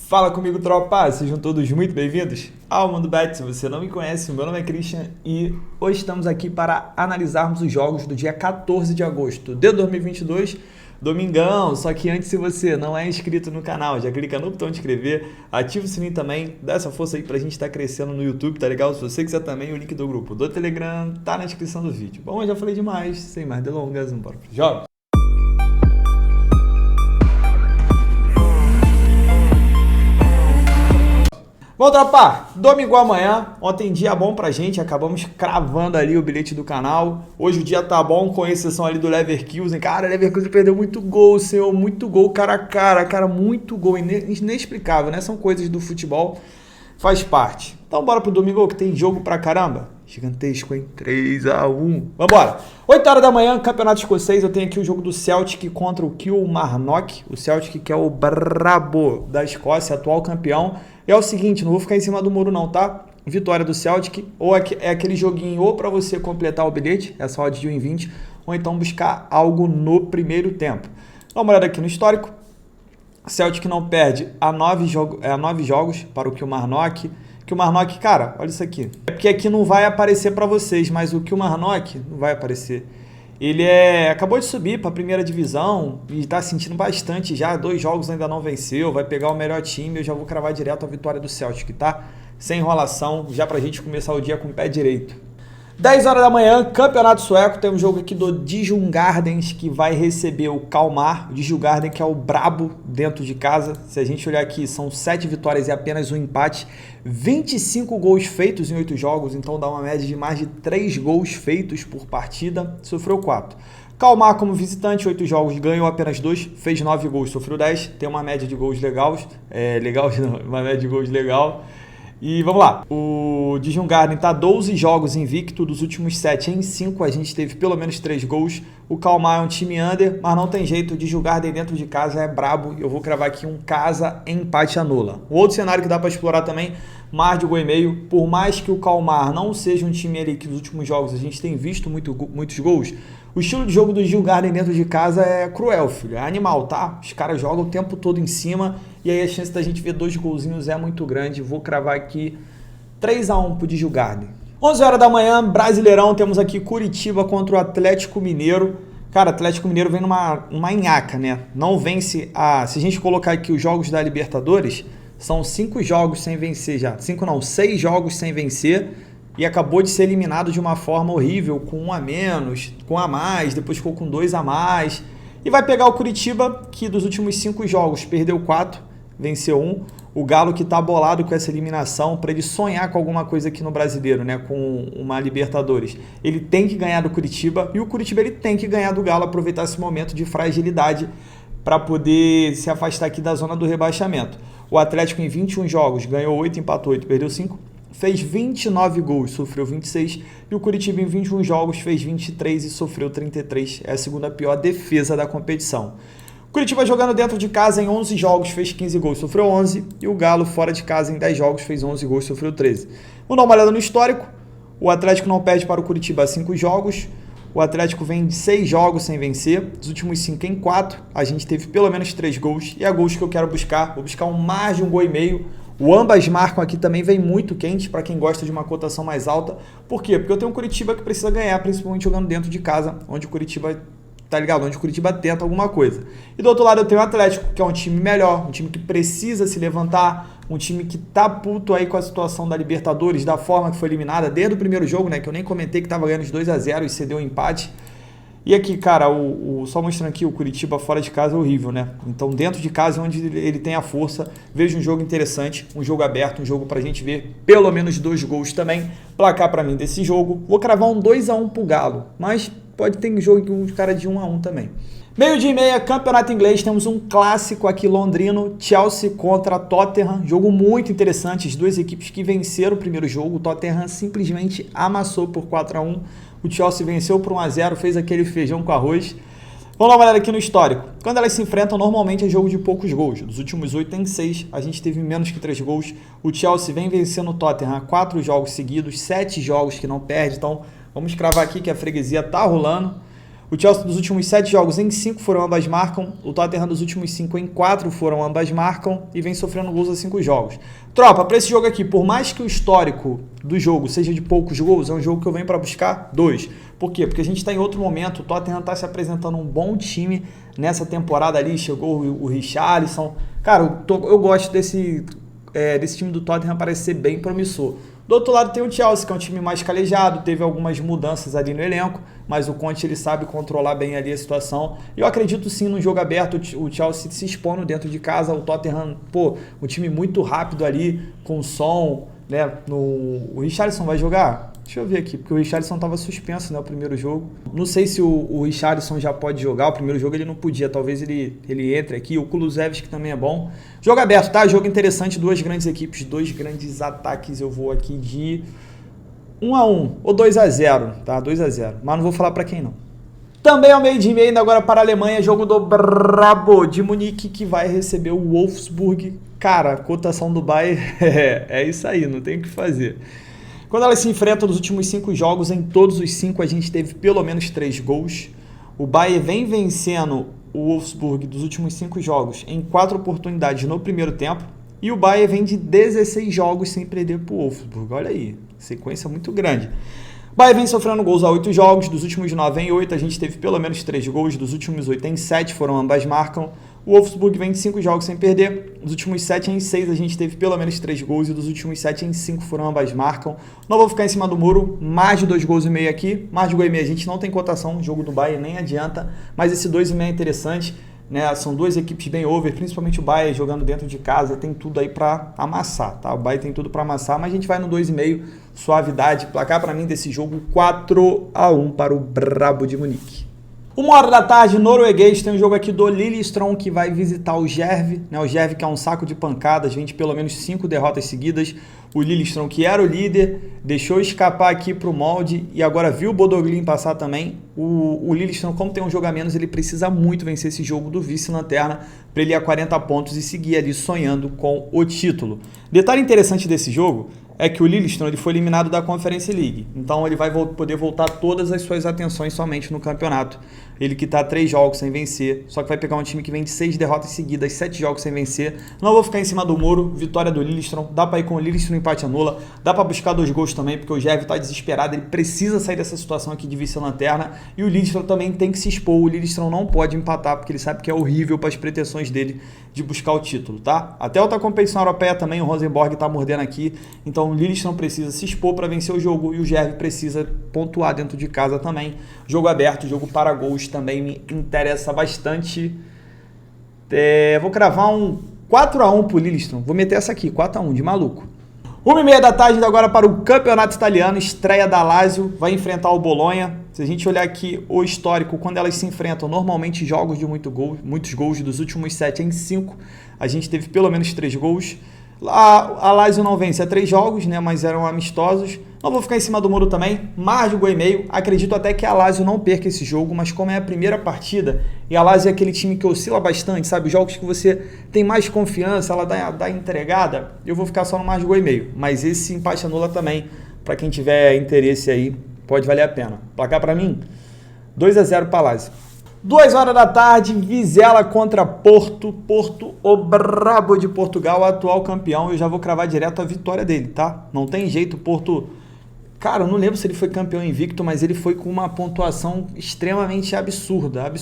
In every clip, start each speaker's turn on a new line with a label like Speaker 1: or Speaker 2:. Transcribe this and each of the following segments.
Speaker 1: Fala comigo, tropa! Sejam todos muito bem-vindos ao Mundo Bet. Se você não me conhece, meu nome é Christian e hoje estamos aqui para analisarmos os jogos do dia 14 de agosto de 2022, domingão. Só que antes, se você não é inscrito no canal, já clica no botão de inscrever, ativa o sininho também, dá essa força aí pra gente estar crescendo no YouTube, tá legal? Se você quiser também, o link do grupo do Telegram tá na descrição do vídeo. Bom, eu já falei demais, sem mais delongas, bora pro jogo. Bom, tropa, domingo amanhã, ontem dia bom pra gente, acabamos cravando ali o bilhete do canal. Hoje o dia tá bom, com exceção ali do Leverkusen. Cara, o Leverkusen perdeu muito gol, senhor, muito gol, cara a cara, muito gol, inexplicável, né? São coisas do futebol, faz parte. Então bora pro domingo que tem jogo pra caramba. Gigantesco, hein? 3-1. Vambora. 8 horas da manhã, Campeonato Escocês. Eu tenho aqui o jogo do Celtic contra o Kilmarnock. O Celtic que é o brabo da Escócia, atual campeão. É o seguinte, não vou ficar em cima do muro não, tá? Vitória do Celtic. Ou é aquele joguinho ou para você completar o bilhete, essa odd de 1,20, ou então buscar algo no primeiro tempo. Dá uma olhada aqui no histórico. Celtic não perde há 9 jogos para o Kilmarnock. Kilmarnock, cara, olha isso aqui. É porque aqui não vai aparecer para vocês, mas o Kilmarnock não vai aparecer. Ele acabou de subir para a primeira divisão e está sentindo bastante já. 2 jogos ainda não venceu, vai pegar o melhor time. Eu já vou cravar direto a vitória do Celtic, tá? Sem enrolação, já para a gente começar o dia com o pé direito. 10 horas da manhã, Campeonato Sueco, tem um jogo aqui do Djurgården que vai receber o Kalmar. O Djurgården que é o brabo dentro de casa. Se a gente olhar aqui, são 7 vitórias e apenas um empate. 25 gols feitos em 8 jogos, então dá uma média de mais de 3 gols feitos por partida. Sofreu 4. Kalmar como visitante, 8 jogos, ganhou apenas 2, fez 9 gols, sofreu 10. Tem uma média de gols uma média de gols legal. E vamos lá, o Djurgården está 12 jogos invicto, dos últimos 7 em 5 a gente teve pelo menos 3 gols. O Kalmar é um time under, mas não tem jeito, o Djurgården dentro de casa é brabo. Eu vou cravar aqui um casa, empate anula. O outro cenário que dá para explorar também, mais de 1,5 gol. Por mais que o Kalmar não seja um time ali que nos últimos jogos a gente tem visto muitos gols, o estilo de jogo do Djurgården dentro de casa é cruel, filho, é animal, tá? Os caras jogam o tempo todo em cima e aí a chance da gente ver 2 golzinhos é muito grande. Vou cravar aqui 3-1 pro Djurgården. 11 horas da manhã, Brasileirão, temos aqui Curitiba contra o Atlético Mineiro. Cara, o Atlético Mineiro vem numa nhaca, né? Não vence se a gente colocar aqui os jogos da Libertadores, são 5 jogos sem vencer já. 6 jogos sem vencer. E acabou de ser eliminado de uma forma horrível, com 1 a menos, com 1 a mais, depois ficou com 2 a mais. E vai pegar o Curitiba, que dos últimos 5 jogos perdeu 4, venceu 1. O Galo que tá bolado com essa eliminação, para ele sonhar com alguma coisa aqui no Brasileiro, né, com uma Libertadores. Ele tem que ganhar do Curitiba e o Curitiba ele tem que ganhar do Galo, aproveitar esse momento de fragilidade para poder se afastar aqui da zona do rebaixamento. O Atlético em 21 jogos ganhou 8, empatou 8, perdeu 5. Fez 29 gols, sofreu 26, e o Curitiba em 21 jogos fez 23 e sofreu 33. É a segunda pior defesa da competição. O Curitiba jogando dentro de casa em 11 jogos fez 15 gols, sofreu 11, e o Galo fora de casa em 10 jogos fez 11 gols, sofreu 13. Vamos dar uma olhada no histórico. O Atlético não perde para o Curitiba há 5 jogos. O Atlético vem de 6 jogos sem vencer, dos últimos 5 em 4, a gente teve pelo menos 3 gols, e é gols que eu quero buscar, vou buscar mais de 1,5 gol. O ambas marcam aqui também vem muito quente para quem gosta de uma cotação mais alta. Por quê? Porque eu tenho um Curitiba que precisa ganhar, principalmente jogando dentro de casa, onde o Curitiba, tá ligado? Onde o Curitiba tenta alguma coisa. E do outro lado eu tenho o Atlético, que é um time melhor, um time que precisa se levantar, um time que tá puto aí com a situação da Libertadores, da forma que foi eliminada desde o primeiro jogo, né? Que eu nem comentei que tava ganhando de 2-0 e cedeu um empate. E aqui, cara, só mostrando aqui, o Curitiba fora de casa é horrível, né? Então, dentro de casa é onde ele tem a força. Vejo um jogo interessante, um jogo aberto, um jogo pra gente ver pelo menos 2 gols também. Placar pra mim desse jogo. Vou cravar um 2-1 pro Galo, mas pode ter jogo com um cara de 1-1 também. 12h30, Campeonato Inglês, temos um clássico aqui londrino, Chelsea contra Tottenham, jogo muito interessante, as duas equipes que venceram o primeiro jogo, o Tottenham simplesmente amassou por 4-1, o Chelsea venceu por 1-0, fez aquele feijão com arroz. Vamos dar uma olhada aqui no histórico. Quando elas se enfrentam, normalmente é jogo de poucos gols. Dos últimos 8 em 6, a gente teve menos que 3 gols. O Chelsea vem vencendo o Tottenham há 4 jogos seguidos, 7 jogos que não perde, então vamos cravar aqui que a freguesia tá rolando. O Chelsea dos últimos 7 jogos em 5 foram ambas marcam. O Tottenham dos últimos 5 em 4 foram ambas marcam e vem sofrendo gols a 5 jogos. Tropa, para esse jogo aqui, por mais que o histórico do jogo seja de poucos gols, é um jogo que eu venho para buscar 2. Por quê? Porque a gente está em outro momento, o Tottenham está se apresentando um bom time nessa temporada ali, chegou o Richarlison. Cara, eu gosto desse time do Tottenham, parece ser bem promissor. Do outro lado tem o Chelsea, que é um time mais calejado, teve algumas mudanças ali no elenco, mas o Conte ele sabe controlar bem ali a situação. E eu acredito sim no jogo aberto, o Chelsea se expondo dentro de casa, o Tottenham, um time muito rápido ali, com som, né? O Richarlison vai jogar? Deixa eu ver aqui, porque o Richarlison estava suspenso, né, o primeiro jogo. Não sei se o Richarlison já pode jogar, o primeiro jogo ele não podia, talvez ele entre aqui. O Kulusevski também é bom. Jogo aberto, tá? Jogo interessante, 2 grandes equipes, 2 grandes ataques. Eu vou aqui de 1-1 ou 2-0, tá? 2-0, mas não vou falar para quem não. Também ao meio de meia, ainda agora para a Alemanha, jogo do Brabo de Munique, que vai receber o Wolfsburg. Cara, a cotação do Bayern é isso aí, não tem o que fazer. Quando elas se enfrentam nos últimos 5 jogos, em todos os 5 a gente teve pelo menos 3 gols. O Bayern vem vencendo o Wolfsburg dos últimos 5 jogos em 4 oportunidades no primeiro tempo. E o Bayern vem de 16 jogos sem perder para o Wolfsburg. Olha aí, sequência muito grande. O Bayern vem sofrendo gols a 8 jogos, dos últimos 9 em 8 a gente teve pelo menos 3 gols, dos últimos 8 em 7 foram ambas marcam. O Wolfsburg vem de 5 jogos sem perder, dos últimos 7 em 6 a gente teve pelo menos 3 gols e dos últimos 7 em 5 foram ambas marcam. Não vou ficar em cima do muro, mais de 2 gols e meio aqui, mais de gol e meio a gente não tem cotação, o jogo do Bayern nem adianta, mas esse 2,5 é interessante, né? São 2 equipes bem over, principalmente o Bayern jogando dentro de casa, tem tudo aí para amassar, tá? O Bayern tem tudo para amassar, mas a gente vai no 2,5, suavidade, placar para mim desse jogo 4-1 para o Brabo de Munique. 1h da tarde, norueguês, tem um jogo aqui do Lillestrøm que vai visitar o Jerv, né? O Jerv que é um saco de pancadas, vem de pelo menos 5 derrotas seguidas. O Lillestrøm, que era o líder, deixou escapar aqui para o molde e agora viu o Bodø/Glimt passar também. O Lillestrøm, como tem um jogo a menos, ele precisa muito vencer esse jogo do vice-lanterna para ele ir a 40 pontos e seguir ali sonhando com o título. Detalhe interessante desse jogo é que o Lillestrøm ele foi eliminado da Conference League, então ele vai poder voltar todas as suas atenções somente no campeonato. Ele que está 3 jogos sem vencer, só que vai pegar um time que vem de 6 derrotas seguidas, 7 jogos sem vencer. Não vou ficar em cima do muro, vitória do Lillestrøm, dá para ir com o Lillestrøm empate anula, dá para buscar 2 gols também, porque o Jerv está desesperado, ele precisa sair dessa situação aqui de vice-lanterna, e o Lillestrøm também tem que se expor, o Lillestrøm não pode empatar, porque ele sabe que é horrível para as pretensões dele de buscar o título, tá? Até outra competição europeia também, o Rosenborg está mordendo aqui, então o Lillestrøm precisa se expor para vencer o jogo, e o Jerv precisa pontuar dentro de casa também. Jogo aberto, jogo para gols também me interessa bastante. Vou cravar um 4-1 pro Lillestrøm. Vou meter essa aqui, 4-1, de maluco. 1h30 da tarde agora para o Campeonato Italiano, estreia da Lazio, vai enfrentar o Bolonha. Se a gente olhar aqui o histórico, quando elas se enfrentam, normalmente jogos de muitos gols, dos últimos 7 em 5, a gente teve pelo menos 3 gols. A Lazio não vence há 3 jogos, né, mas eram amistosos. Não vou ficar em cima do muro também, mais de 1,5. Acredito até que a Lazio não perca esse jogo, mas como é a primeira partida, e a Lazio é aquele time que oscila bastante, sabe? Jogos que você tem mais confiança, ela dá entregada, eu vou ficar só no mais de 1,5. Mas esse empate anula também, para quem tiver interesse aí, pode valer a pena. Placar para mim, 2-0 para a Lazio. 2h da tarde, Vizela contra Porto. Porto, o Brabo de Portugal, atual campeão. Eu já vou cravar direto a vitória dele, tá? Não tem jeito, Porto... Cara, eu não lembro se ele foi campeão invicto, mas ele foi com uma pontuação extremamente absurda.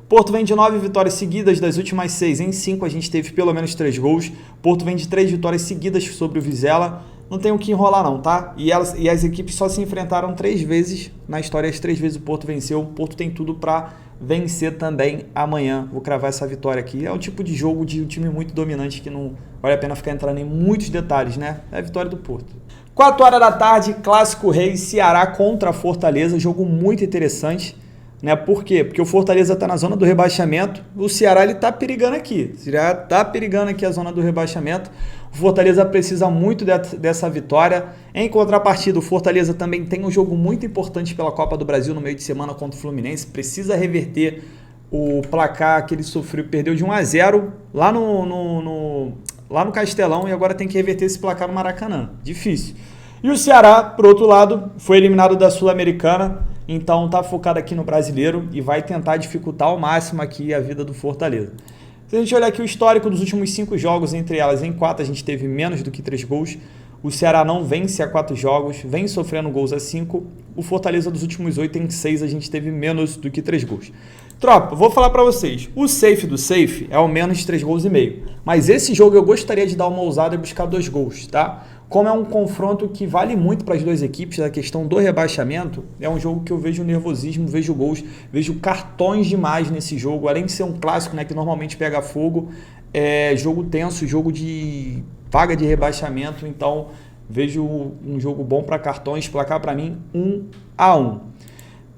Speaker 1: Porto vem de 9 vitórias seguidas, das últimas 6 em 5 a gente teve pelo menos 3 gols. Porto vem de 3 vitórias seguidas sobre o Vizela. Não tem o que enrolar não, tá? E as equipes só se enfrentaram 3 vezes na história, as 3 vezes o Porto venceu. O Porto tem tudo para vencer também amanhã. Vou cravar essa vitória aqui. É um tipo de jogo de um time muito dominante que não vale a pena ficar entrando em muitos detalhes, né? É a vitória do Porto. 4h da tarde, Clássico Rei, Ceará contra Fortaleza. Jogo muito interessante, né? Por quê? Porque o Fortaleza está na zona do rebaixamento. O Ceará ele está perigando aqui. O Ceará está perigando aqui a zona do rebaixamento. O Fortaleza precisa muito dessa vitória. Em contrapartida, o Fortaleza também tem um jogo muito importante pela Copa do Brasil no meio de semana contra o Fluminense. Precisa reverter o placar que ele sofreu, perdeu de 1-0 lá no Castelão e agora tem que reverter esse placar no Maracanã. Difícil. E o Ceará, por outro lado, foi eliminado da Sul-Americana. então tá focado aqui no brasileiro e vai tentar dificultar ao máximo aqui a vida do Fortaleza. Se a gente olhar aqui o histórico dos últimos 5 jogos, entre elas em 4 a gente teve menos do que 3 gols. O Ceará não vence a 4 jogos, vem sofrendo gols a 5. O Fortaleza dos últimos 8 em 6 a gente teve menos do que 3 gols. Tropa, vou falar pra vocês, o safe do safe é ao menos 3 gols e meio. Mas esse jogo eu gostaria de dar uma ousada e buscar 2 gols, tá? Como é um confronto que vale muito para as duas equipes, a questão do rebaixamento, é um jogo que eu vejo nervosismo, vejo gols, vejo cartões demais nesse jogo. Além de ser um clássico, né, que normalmente pega fogo, é jogo tenso, jogo de vaga de rebaixamento, então vejo um jogo bom para cartões, placar para mim 1-1.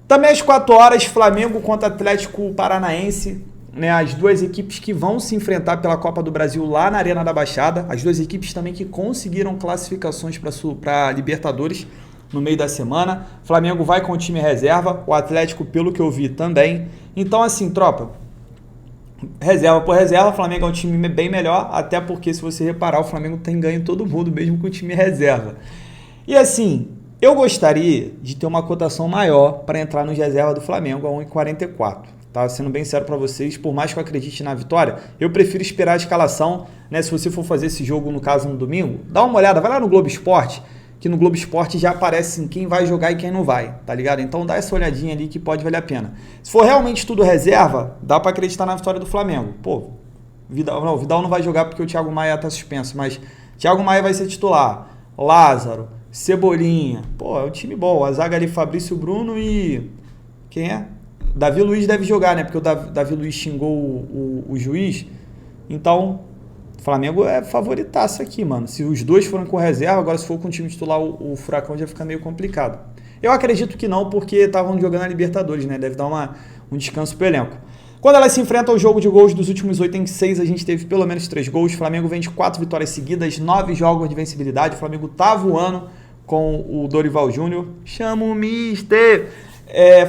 Speaker 1: Também às 4 horas, Flamengo contra Atlético Paranaense, né, as duas equipes que vão se enfrentar pela Copa do Brasil lá na Arena da Baixada, as duas equipes também que conseguiram classificações para Libertadores no meio da semana. Flamengo vai com o time reserva, o Atlético, pelo que eu vi, também. Então, assim, tropa, reserva por reserva, o Flamengo é um time bem melhor, até porque, se você reparar, o Flamengo tem ganho todo mundo, mesmo com o time reserva. E assim, eu gostaria de ter uma cotação maior para entrar nos reserva do Flamengo a 1,44. Tá sendo bem sério para vocês, por mais que eu acredite na vitória, eu prefiro esperar a escalação, né? Se você for fazer esse jogo, no caso, no domingo, dá uma olhada, vai lá no Globo Esporte, que no Globo Esporte já aparece assim, quem vai jogar e quem não vai, tá ligado? Então dá essa olhadinha ali que pode valer a pena. Se for realmente tudo reserva, dá para acreditar na vitória do Flamengo. Pô, Vidal não vai jogar porque o Thiago Maia tá suspenso, mas Thiago Maia vai ser titular, Lázaro, Cebolinha, pô, é um time bom, a zaga ali, Fabrício Bruno e... quem é? Davi Luiz deve jogar, né? Porque o Davi Luiz xingou o juiz. Então, o Flamengo é favoritaço aqui, mano. Se os dois forem com reserva, agora se for com o time titular, o Furacão já fica meio complicado. Eu acredito que não, porque estavam jogando a Libertadores, né? Deve dar um descanso pro elenco. Quando elas se enfrentam ao jogo de gols dos últimos 8 em 6, a gente teve pelo menos 3 gols. O Flamengo vem de 4 vitórias seguidas, 9 jogos de vencibilidade. O Flamengo tá voando com o Dorival Júnior. Chama o Mister!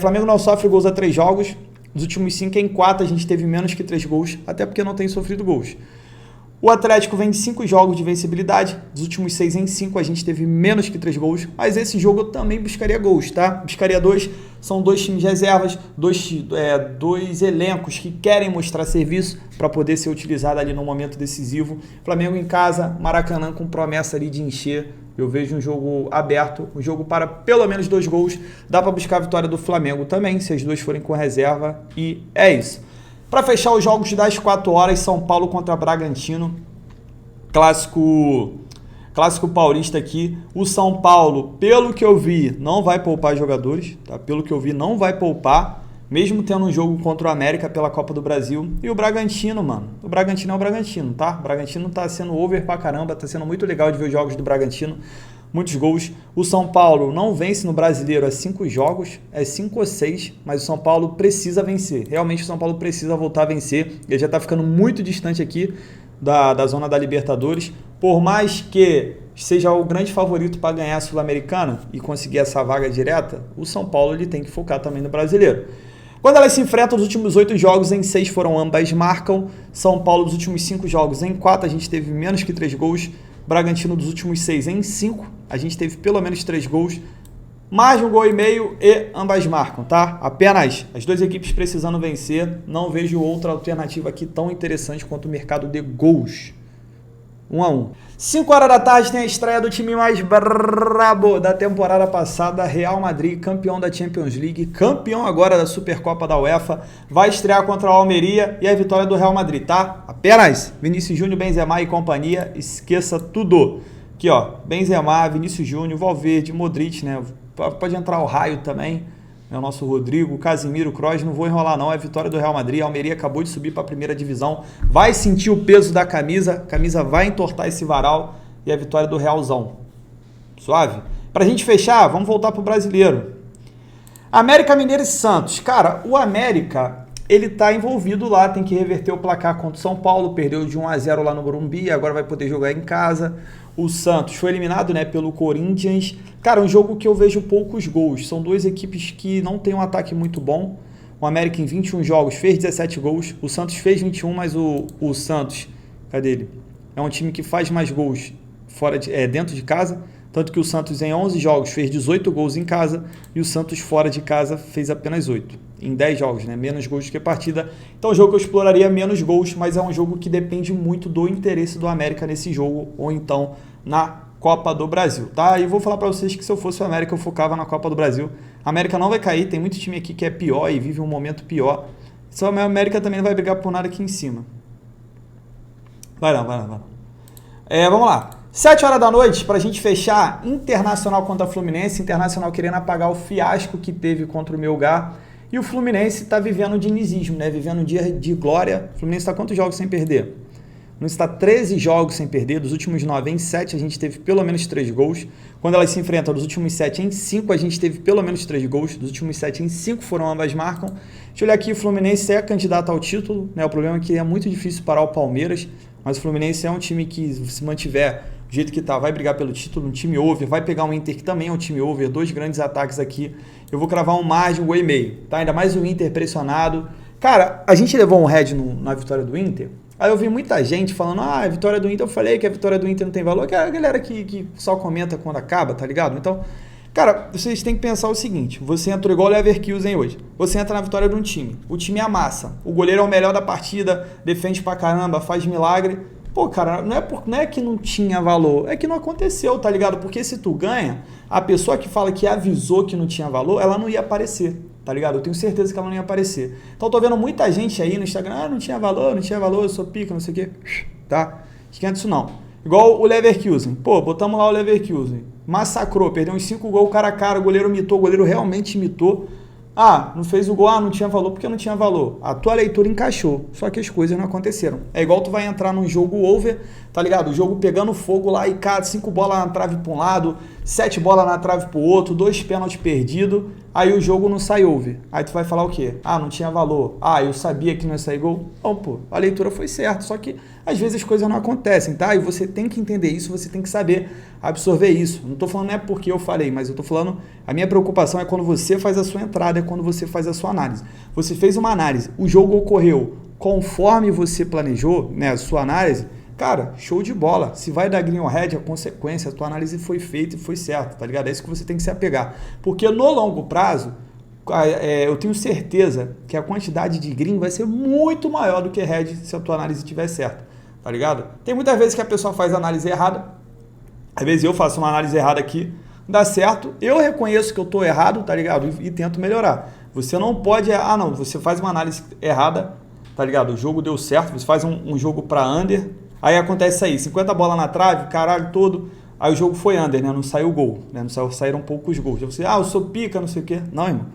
Speaker 1: Flamengo não sofre gols a 3 jogos. Nos últimos 5 em 4 a gente teve menos que 3 gols, até porque não tem sofrido gols. O Atlético vem de 5 jogos de vencibilidade. Dos últimos 6 em 5 a gente teve menos que 3 gols. Mas esse jogo eu também buscaria gols, tá? Buscaria 2. São 2 times de reservas, dois elencos que querem mostrar serviço para poder ser utilizado ali no momento decisivo. Flamengo em casa, Maracanã com promessa ali de encher. Eu vejo um jogo aberto, um jogo para pelo menos 2 gols. Dá para buscar a vitória do Flamengo também, se as duas forem com reserva. E é isso. Para fechar os jogos das 4 horas, São Paulo contra Bragantino. Clássico paulista aqui. O São Paulo, pelo que eu vi, não vai poupar jogadores. Tá? Pelo que eu vi, não vai poupar. Mesmo tendo um jogo contra o América pela Copa do Brasil. E o Bragantino, mano. O Bragantino é o Bragantino, tá? O Bragantino tá sendo over pra caramba. Tá sendo muito legal de ver os jogos do Bragantino. Muitos gols. O São Paulo não vence no Brasileiro há 5 jogos. É 5 ou 6. Mas o São Paulo precisa vencer. Realmente o São Paulo precisa voltar a vencer. Ele já tá ficando muito distante aqui da zona da Libertadores. Por mais que seja o grande favorito para ganhar a Sul-Americana e conseguir essa vaga direta, o São Paulo ele tem que focar também no Brasileiro. Quando elas se enfrentam, os últimos 8 jogos em 6 foram ambas marcam. São Paulo, dos últimos 5 jogos em 4, a gente teve menos que 3 gols. Bragantino, dos últimos 6 em 5, a gente teve pelo menos 3 gols. Mais de 1,5 gols e ambas marcam, tá? Apenas as duas equipes precisando vencer. Não vejo outra alternativa aqui tão interessante quanto o mercado de gols. 1-1. 5 horas da tarde tem a estreia do time mais brabo da temporada passada, Real Madrid, campeão da Champions League, campeão agora da Supercopa da UEFA, vai estrear contra o Almeria e a vitória do Real Madrid, tá? Apenas Vinícius Júnior, Benzema e companhia, esqueça tudo. Aqui, ó, Benzema, Vinícius Júnior, Valverde, Modric, né? Pode entrar o Raio também, é o nosso Rodrigo, Casimiro, Kroos, não vou enrolar não, é a vitória do Real Madrid, a Almeria acabou de subir para a primeira divisão, vai sentir o peso da camisa, a camisa vai entortar esse varal e a vitória do Realzão. Suave? Pra gente fechar, vamos voltar pro brasileiro. América Mineiro e Santos. Cara, o América, ele tá envolvido lá, tem que reverter o placar contra o São Paulo, perdeu de 1-0 lá no Morumbi, agora vai poder jogar em casa. O Santos foi eliminado, né, pelo Corinthians. Cara, um jogo que eu vejo poucos gols. São duas equipes que não tem um ataque muito bom. O América em 21 jogos fez 17 gols. O Santos fez 21, mas o Santos, cadê ele? É um time que faz mais gols dentro de casa Tanto que o Santos em 11 jogos fez 18 gols em casa e o Santos fora de casa fez apenas 8. Em 10 jogos, né? Menos gols do que partida. Então é um jogo que eu exploraria menos gols, mas é um jogo que depende muito do interesse do América nesse jogo ou então na Copa do Brasil, tá? E vou falar para vocês que se eu fosse o América eu focava na Copa do Brasil. A América não vai cair, tem muito time aqui que é pior e vive um momento pior. Só a América também não vai brigar por nada aqui em cima. Vai não. Vamos lá. 7 horas da noite, pra gente fechar, Internacional contra Fluminense. Internacional querendo apagar o fiasco que teve contra o Melgar. E o Fluminense tá vivendo um dinizismo, né? Vivendo um dia de glória. O Fluminense tá quantos jogos sem perder? O Fluminense está 13 jogos sem perder, dos últimos 9 em 7 a gente teve pelo menos 3 gols. Quando elas se enfrentam, dos últimos 7 em 5 a gente teve pelo menos 3 gols. Dos últimos 7 em 5 foram ambas marcam. Deixa eu olhar aqui, o Fluminense é candidato ao título, né? O problema é que é muito difícil parar o Palmeiras, mas o Fluminense é um time que, se mantiver do jeito que tá, vai brigar pelo título, um time over, vai pegar um Inter que também é um time over, 2 grandes ataques aqui. Eu vou cravar um margem, um gol e meio, tá? Ainda mais o Inter pressionado. Cara, a gente levou um head na vitória do Inter. Aí eu vi muita gente falando, a vitória do Inter, eu falei que a vitória do Inter não tem valor, que é a galera que só comenta quando acaba, tá ligado? Então, cara, vocês têm que pensar o seguinte, você entrou igual o Leverkusen hoje, você entra na vitória de um time, o time amassa, o goleiro é o melhor da partida, defende pra caramba, faz milagre, pô, cara, não é que não tinha valor, é que não aconteceu, tá ligado? Porque se tu ganha, a pessoa que fala que avisou que não tinha valor, ela não ia aparecer. Tá ligado? Eu tenho certeza que ela não ia aparecer. Então eu tô vendo muita gente aí no Instagram, não tinha valor, eu sou pica, não sei o quê. Tá? Esquenta isso não. Igual o Leverkusen. Pô, botamos lá o Leverkusen. Massacrou, perdeu uns 5 gols cara a cara, o goleiro mitou, o goleiro realmente mitou. Não fez o gol, não tinha valor porque não tinha valor. A tua leitura encaixou, só que as coisas não aconteceram. É igual tu vai entrar num jogo over, tá ligado? O jogo pegando fogo lá e, cara, 5 bolas na trave pra um lado, 7 bolas na trave pro outro, 2 pênaltis perdidos, aí o jogo não sai over. Aí tu vai falar o quê? Não tinha valor. Eu sabia que não ia sair gol. Não, pô, a leitura foi certa, só que às vezes as coisas não acontecem, tá? E você tem que entender isso, você tem que saber absorver isso. Não tô falando não é porque eu falei, mas eu tô falando, a minha preocupação é quando você faz a sua entrada, é quando você faz a sua análise. Você fez uma análise, o jogo ocorreu conforme você planejou, né, a sua análise, cara, show de bola. Se vai dar green or red, a consequência, a tua análise foi feita e foi certa, tá ligado? É isso que você tem que se apegar. Porque no longo prazo, eu tenho certeza que a quantidade de green vai ser muito maior do que red se a tua análise estiver certa, tá ligado? Tem muitas vezes que a pessoa faz a análise errada, às vezes eu faço uma análise errada aqui, dá certo, eu reconheço que eu tô errado, tá ligado? E tento melhorar. Você não pode, você faz uma análise errada, tá ligado? O jogo deu certo, você faz um jogo pra under, aí acontece aí, 50 bolas na trave, caralho todo, aí o jogo foi under, né? Não saiu gol, né? Saíram poucos gols. Você, eu sou pica, não sei o quê. Não, irmão.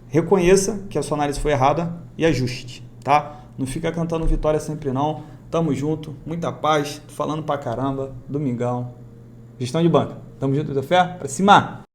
Speaker 1: Reconheça que a sua análise foi errada e ajuste, tá? Não fica cantando vitória sempre não. Tamo junto, muita paz, tô falando pra caramba, domingão. Gestão de banca. Tamo junto, da fé? Pra cima!